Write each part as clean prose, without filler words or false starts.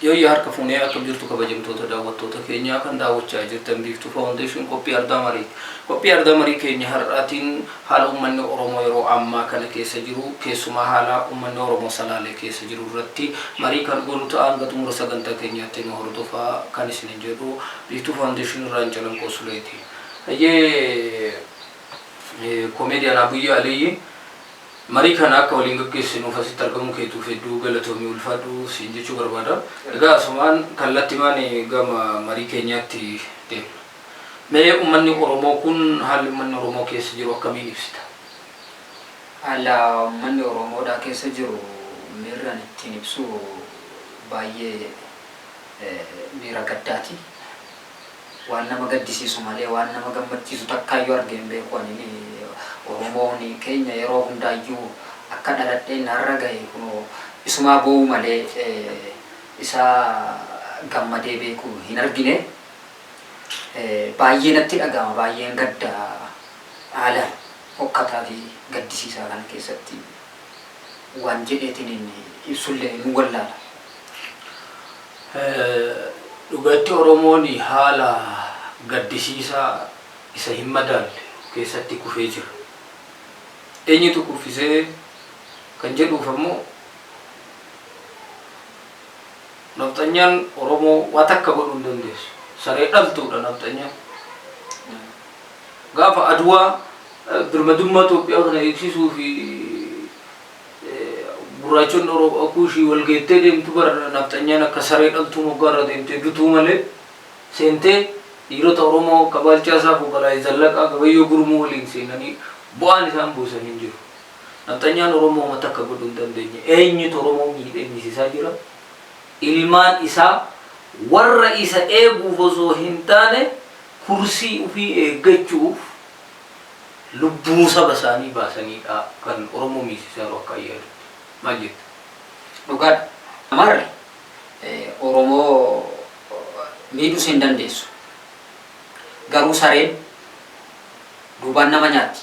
Yoo harka fuunee akka jirtu kabajamtoota daawwattoota keenyaa kan daawwachaa jirtan biiftuu foundation qophii ardaa marii. Qophii ardaa marii keenya har'aatiin haala uummanni Oromoo yeroo ammaa kana keessa jiru, keessumaa haala uummanni Oromoo salaalee keessa jiru irratti marii kan goonu ta'an hanga xumura sagantaa keenyaatti nu hordofaa kan isin jedhu biiftuu foundation irraan Calanqoo Suleeti. Komeediyaan Abuyyi Aliyyi marii kana akka waliin gaggeessinuuf asitti argamu keetuuf hedduu galatoomii ulfaadhu siin jechuu barbaada. Egaa asumaan kallattimaan gama marii keenyaatti deemna. Mee uummanni Oromoo kun haalli uummanni Oromoo keessa jiru akkamiin ibsita? Haala uummanni Oromoodhaa keessa jiru miiraan ittiin ibsu baay'ee miira gaddaati. Waan nama gaddisiisu malee waan nama gammachiisu takkaayyuu argeen beeku ani Oromoon keenya yeroo hundaayyuu akka dhaladheen har'a gahe kunoo isumaa boo'u malee isa gammadee beeku hin argine. Baay'ee natti dhaga'ama, baay'een gadda haala hokkataa fi gaddisiisaa kana keessatti waan jedheetiin ibsullee nu wallaala. Dhugatti Oromoon haala gaddisiisaa isa hin madaalle keessatti kufee jira. Eenyutu kuffisee kan jedhuuf ammoo nafxanyaan Oromoo waa takka godhuu hin dandeessu. Saree dhaltuudha nafxanyaan. Gaafa Aduwaa birmadummaa Itoophiyaa kana eegsisuu fi gurraachonni Oromoo kuushii walgeettee deemtu bara nafxanyaan akka saree dhaltuu moggaarra deemtee dutuu malee seentee dhiirota Oromoo Kabaalchaa Saafuu Balaayii Zallaqaa Gabayyoo Gurmuu waliin seenanii bu'aan isaan buusan hin jiru. Nafxanyaan Oromoo mata akka godhuu hin dandeenye. Eenyutu Oromoo miidhagsiisaa jira? Ilmaan isaa warra isa eeguuf osoo hin taane kursii ofii eeggachuuf lubbuu saba isaanii baasanidha kan Oromoo miidhagsiisaa jiru akka ayyaadu. Maal jetta? Dhugaadha. Amarri Oromoo miidhuu hin dandeessu. Garuu sareen duubaan nama nyaatti.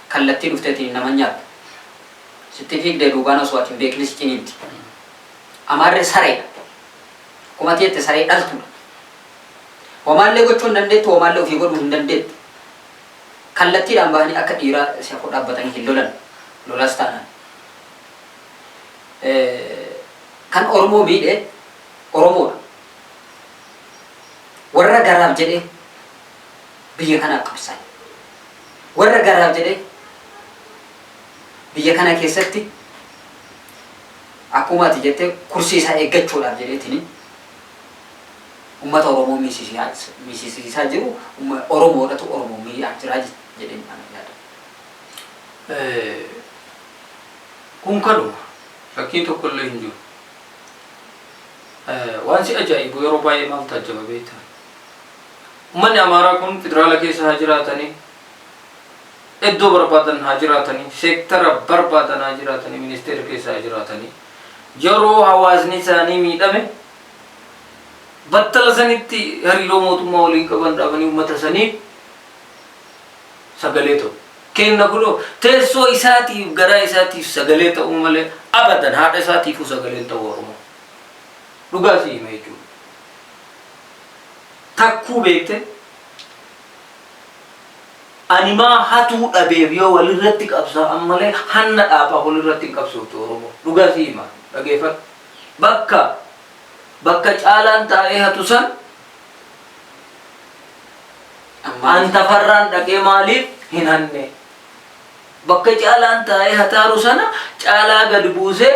Kallattii dhufteetiin nama nyaata. Sitti fiigdee duubaan osoo ati hin beekne si ciniinti. Amarri sareedha. Kuma teette saree dhaltuudha. Homaallee gochuu hin dandeettu, homaallee ofii godhuu hin dandeettu. Kallattiidhaan bahanii akka dhiiraa si afur dhaabbatanii hin lolan. Lolas taanaan. Kan Oromoo miidhee Oromoodha. Warra garaaf jedhee biyya kana qabsan. Warra garaaf jedhee biyya kana keessatti akkuma ati jettee kursii isaa eeggachuudhaaf jedheetini uummata Oromoo miidhsiisaa jiru Oromoodhatu Oromoo miidhaa jira jedheen ana yaada. Kun kanuma fakkiin tokko illee hin jiru. Waan si ajaa'ibu yeroo baay'ee maal taajjaba beektaa? Uummanni Amaaraa kun federaala keessa haa jiraatanii, iddoo barbaadan haa jiraatanii, seektara barbaadan haa jiraatanii, ministeera keessa haa jiraatanii, yeroo hawaasni isaanii miidhame battala sanitti hariiroo mootummaa waliin qaban dhaabanii uummata sanii sagalee ta'u. Kenna kunoo teessoo isaatiif garaa isaatiif sagalee ta'uu malee abadan haadha isaatiifuu sagalee ta'uu Oromoo. Dhugaa si hima jechuudha. Takkuu beekte animaa hatuu dhabeef yoo walirratti qabsaa'an malee hanna dhaabaa walirratti hin qabsooftu Oromoo. Dhugaa si hima dhageeffadhu. Bakka caalaan taa'ee hatu san antafarraan dhaqee maaliif hin hanne? Bakka caalaan taa'ee hataaru sana caalaa gad buusee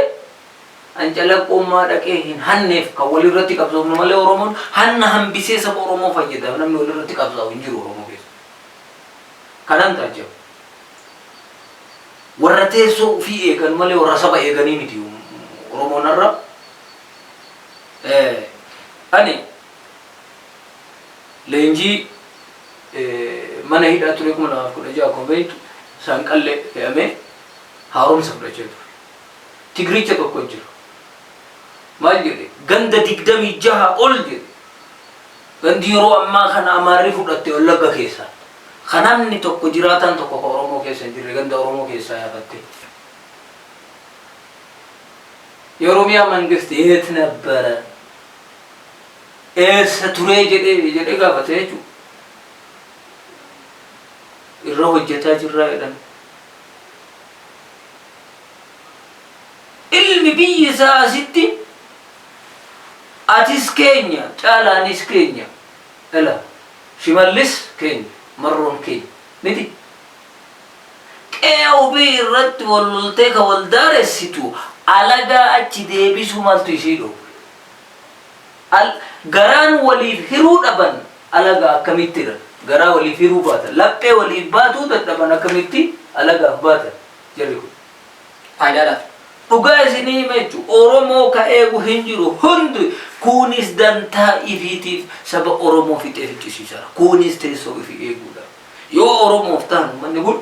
Ancalanqoomaa dhaqee hin hanneef kan walirratti qabsaa'u malee Oromoon hanna hambisee saba Oromoo fayyada. Namni walirratti qabsaa'u hin jiru Oromoo keessa. Kanan taajjabu. Warra teessoo ofii eegan malee warra saba eeganii miti Oromoon irra. Ani leenjii mana hidhaa ture 2016 akkuma beektu Sanqallee fe'amee haaromsa fudhachaa ture. Tigricha tokko jiru. Maal jedhe? Ganda 26 ol jedhe. Gandi yeroo ammaa kana Amaarri fudhatte Wallagga keessa. Kanamni tokko jiraatan tokko ka Oromoo keessa hin jirre ganda Oromoo keessaa yaafatte. የኦሮሚያ መንግስት የት ነበረ ኤስ ቱሬ ጀዴ ጋፈተቹ ኢሮ ሆጀታ ጅራ ይላል ilmi biyyi isaa asitti atis keenya caalaanis keenya ela shimallis keenya marroon keenya miti qe'ee ubii irratti walloltee ka wal daaressitu alagaa achi deebisu maltu ishii dho garaan waliif hiruu dhaban alagaa akkamittidha garaa waliif hiruu baatan laphee waliif baatuu dadhaban akkamitti alagaa baatan jarri kun faayidaadhaaf dhugaa isinii mechu oromoo ka eegu hin jiru hundi kunis dantaa ifiitiif saba oromoo fixee ficcisiisara kunis teessoo ifi eeguudha yoo oromoof taanu manni kun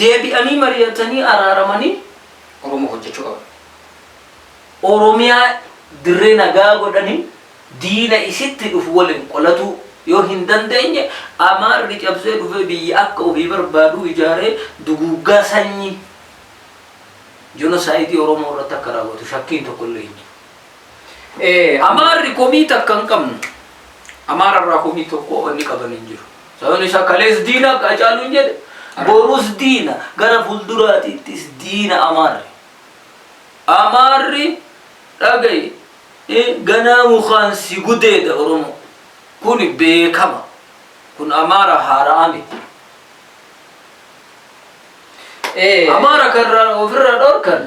deebi'anii mari'atanii araaramanii oromoo hojjechuu qaban oromiyaa dirree nagaa godhanii diina isitti dhufu waliin qolatu yoo hin dandeenye amaarri cabsee dhufee biyya akka ofii barbaadu ijaaree duguuggaa sanyii genocide oromoo irratti akka raawwatu shakkiin tokko illee hin jiru. Amaarri komii takka hin qabnu. Amaara irraa komii tokko inni qaban hin jiru. Sababni isaa kalees diina akka Hacaaluu hin jedhe borus diina gara fuulduraattis diina amaarri. Amaarri dhagaye ganaa mukaan si gudeeda oromoo. Kun beekama. Kun amaara haaraa miti. Amaara karra ofirra dhorkan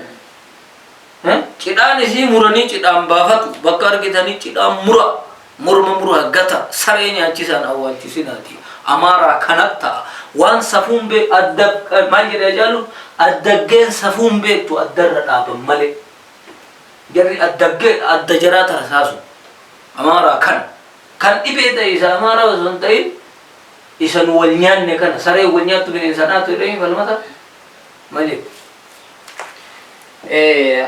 cidhaan isii muranii cidhaan baafatu bakka argitanii cidhaan morma mura gata saree nyaachisan awwaalchisinaati amaara kanatta waan safuun bee adda maal jedhee jaalu addaggeen safuun beektu addarra dhaaban malee jarri addaggee adda jaraa tarsaasu amaara kan dhibee ta'e isa amaara osoo hin ta'in isan wal nyaanne kana saree wal nyaattu bineensanaatu jedhanii falmata malee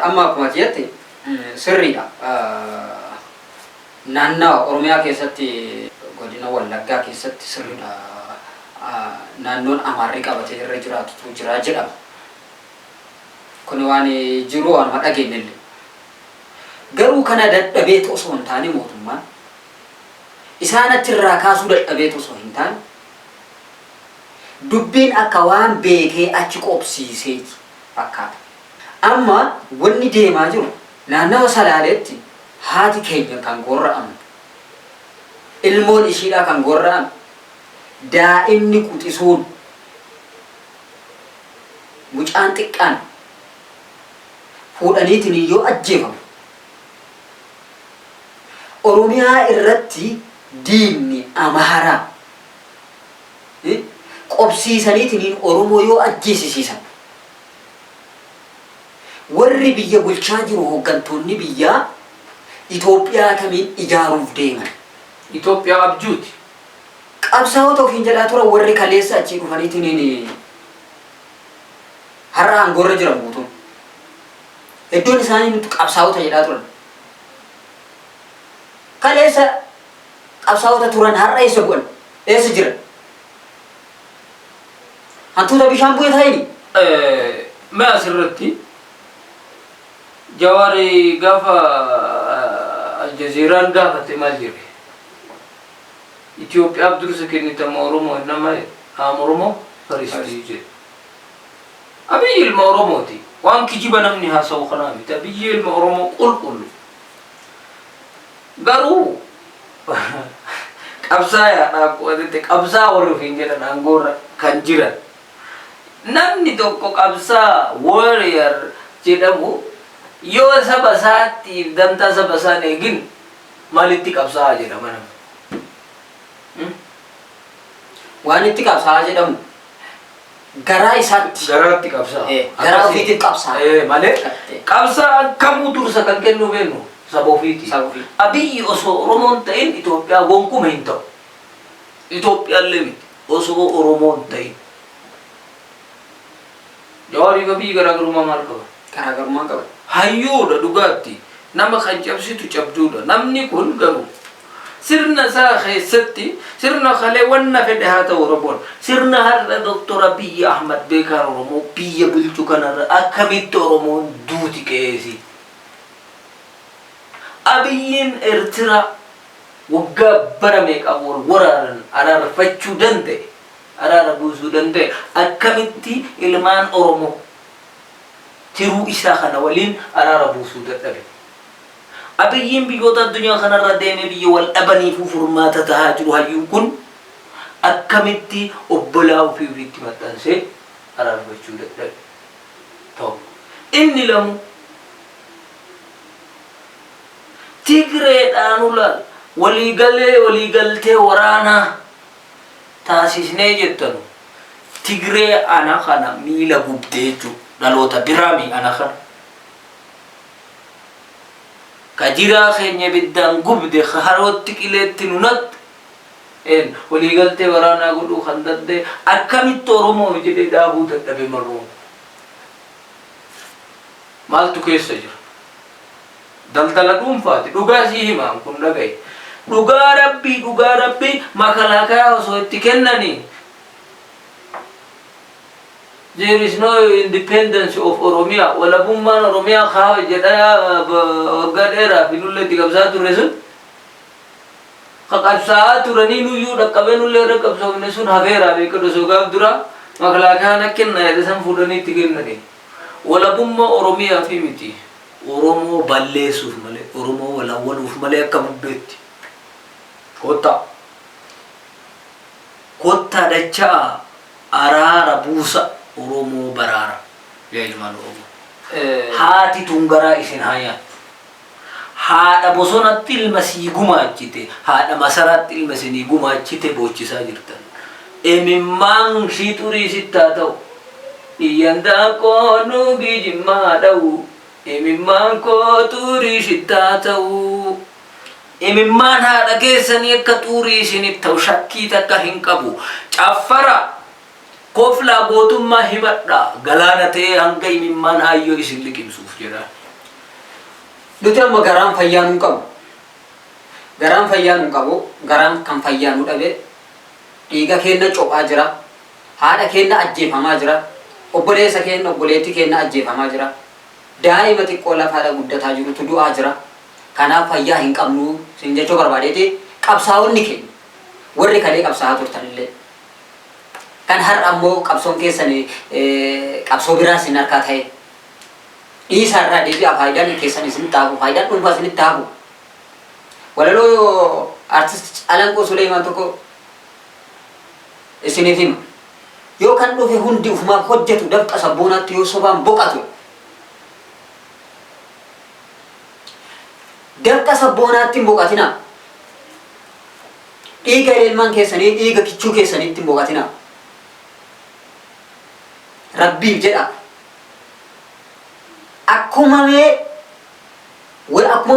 amma akkuma jetti sirriidha naannoo oromiyaa keessatti godina wallaggaa keessatti sirriidha naannoon amaarri qabatee irra jiraatutu jira jedhama kun waan jiru waan dhageenyellee garuu kana dadhabeetu osoo hin taane mootummaan isaanatti irraa kaasuu dadhabeetu osoo hin taane dubbiin akka waan beekee achi qobsiisee fakkaata amma wanni deemaa jiru naannawa salaaleetti haati keenya kan gorra'amu ilmoon ishiidhaa kan gorra'amu daa'imni quxisuun mucaan xiqqaan fuudhaniitiin yoo ajjeefamu oromiyaa irratti diinni amaaraa qobsiisaniitiin oromoo yoo ajjeesisiisan warri biyya bulchaa jiru hooggantoonni biyyaa Itoophiyaa kamiin ijaaruuf deeman Itoophiyaa abjuuti qabsaa'ota ofiin jedhaa tura warri kaleessa achii dhufaniitiin har'a aangorra jiran guutuun iddoon isaanii nuti qabsaa'ota jedhaa turan kaleessa qabsaa'ota turan har'a eessa bu'an eessa jiran hantuuta bishaan bu'ee taa'ini mee asirratti Jawari gafa Aljazeeraan gaafate maal jedhe Itoophiyaaf dursa kennitama Oromoo nama Oromoo faristii jedhe Abiyyi ilma Oromooti waan kijiba namni haasa'u kanaa miti Abiyyi ilma Oromoo qulqullu garuu qabsaayaadhaa qo'atette qabsaa warri ofiin jedhan aangoorra kan jiran namni tokko qabsaa warrior jedhamu yoo saba isaatiif dantaa saba isaan eegin maalitti qabsaa'aa jedhama nama waan itti qabsaa'aa jedhamu garaa isaatti garaatti qabsaa'a garaa ofiitiif qabsaa'a malee qabsaa kamuu dursa kan kennu beenu saba ofiiti Abiyyi osoo Oromoon ta'in Itoophiyaa gonkumaa hin ta'u Itoophiyaallee miti osoo Oromoon ta'in Jawari Abiyyi garaagarummaa maal qaba garaagarummaa qaba hayyuudha dhugaatti nama kan cabsitu cabduudha namni kun garuu sirna isaa keessatti sirna kalee wanna fedhe haa ta'u Oromoon sirna har'a Dr. Abiy Ahmed beekaan Oromoo biyya bulchu kanarra akkamitti Oromoon duuti qe'eesi abiyyiin Eertiraa waggaa bara meeqa waraaran araarfachuu danda'e, araara buusuu danda'e akkamitti ilmaan Oromoo tiruu isaa kana waliin araara buusuu dadhabe. Abiyyiin biyyoota addunyaa kanarra deemee biyya wal dhabaniif furmaata tahaa jiru hayyuun kun akkamitti obbolaa ofii ofiitti maxxansee araarfachuu dadhabe. Ta'u inni lamu Tigreedhaan ulaal waliigaltee waraanaa taasisnee jettanu Tigree ana kana miila gubdee jechuudha. Dhaloota biraami ana kana ka jiraa keenya biddaan gubde harootti qileetti nunatti waliigaltee waraanaa godhuu kan danda'e akkamitti Oromoo jedhee dhaabuu dadhabe marroo. Maaltu keessa jira? Daldala dhuunfaati. Dhugaa sii himaan kun dhagaye. Dhugaa rabbii makalaakaa osoo itti kennanii. There is no independence of Oromia. Walabummaan Oromiyaa kaa jedhaa waggaa dheeraa fi nullee itti qabsaa turre sun. Qabsaa turanii nuyyuu dhaqqabee nullee irra qabsoofne sun hafeeraa beeka dosoo gaaf dura makalaakaan akkenna jedhasan fuudhanii itti kennanii. Walabummaa Oromiyaa fi miti. Oromoo balleessuuf malee, Oromoo walawwaluuf malee akka bubbeetti. Kottaa dachaa araara buusa Oromoo baraara. Yaa ilmaan Oromoo. Haati tungaraa isin haa nyaattu. Haadha bosonatti ilma sii gumaachite, haadha masaraatti ilma isinii gumaachite boochisaa jirtan. Imimmaan shii xurii sittaa ta'u. Iyyandaa koonuu gijimmaa dha'u. Imimmaan koo xurii sittaa ta'u. Imimmaan haadha keessanii akka xurii isinit ta'u shakkii takka hin qabu. Caffara koflaa gootummaa himadhaa galaana ta'ee hanga imimmaan hayyoo isin liqimsuuf jedha. Nuti amma garaan fayyaa nu qabu. Garaan fayyaa nu qabu. Garaan kan fayyaa nu dhabe. Dhiiga keenya cophaa jira. Haadha keenya ajjeefamaa jira. Obboleessa keenya obboleettii keenya ajjeefamaa jira. Daa'ima xiqqoo lafaadha guddataa jirutu du'aa jira. Kanaaf fayyaa hin qabnu sin jechuu barbaadeeti qabsaa'onni keenya warri kalee qabsaa'aa turtanillee kan har'a ammoo qabsoon keessan qabsoo biraa sin harkaa ta'e dhiisaarraa deebi'aa faayidaan keessan isin taafu faayidaan dhuunfaa isinitti taafu. Walaloo artist Alanqoo Suleemaan tokko isiniif hima. Yoo kan dhufe hundi ufumaaf hojjetu dafqa sabboonaatti yoo sobaan boqatu. Dafqa sabboonaatti hin boqatina. Dhiiga ilmaan keessanii dhiiga kichuu keessaniitti hin boqatina. Rabbiif jedha. Akkuma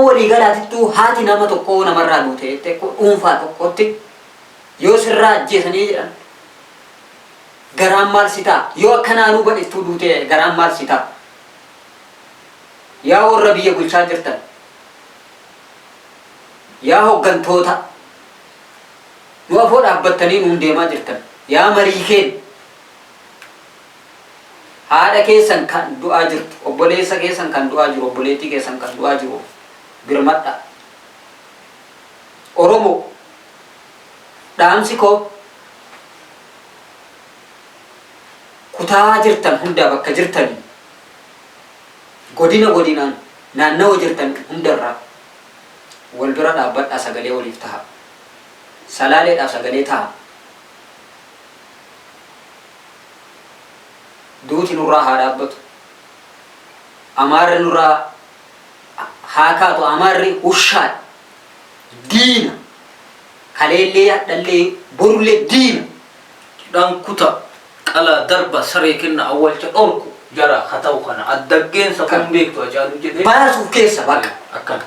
waliigalaatittuu haati nama tokkoo namarraa duute jettee dhuunfaa tokkotti yoo sirraa ajjeesanii jedhan garaan maal si ta'a? Yoo akkanaanuu badhettuu duute garaan maal si ta'a? Yaa warra biyya bulchaa jirtan, yaa hoggantoota nu afoo dhaabbattanii nuun deemaa jirtan, yaa marii keenya haadha keessan kan du'aa jirtu, obboleessa keessan kan du'aa jiru, obboleettii keessan kan du'aa jiru birmadha. Oromoo dhaamsi koo kutaa jirtan hundaa bakka jirtan godinaan naannawa jirtan hundarraa wal bira dhaabbadhaa sagalee waliif ta'a. Salaaleedhaaf sagalee ta'a. Duuti nurraa haa dhaabbatu. Amaarri nurraa haa kaatu. Amaarri hushaadha. Diina. Kaleellee hadhallee borullee diina. Dhankuta qalaa darba saree kenna awwalcha dhorku jara haa ta'u kana addaggeensa kun beektu ajaa'ibu jedhee baasuuf keessa bakka akkana.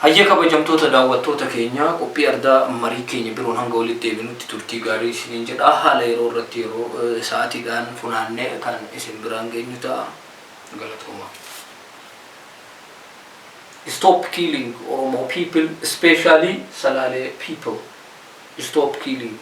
Hayya kabajamtoota daawwattoota keenya qophii ardaa marii keenya biroon hanga walitti deebinutti turtii gaarii isiniin jedha. Haala yeroo irratti yeroo sa'aatiidhaan funaannee kan isin biraan geenyu ta'a. Galatooma. Stop killing Oromo people, especially Salale people. Stop killing.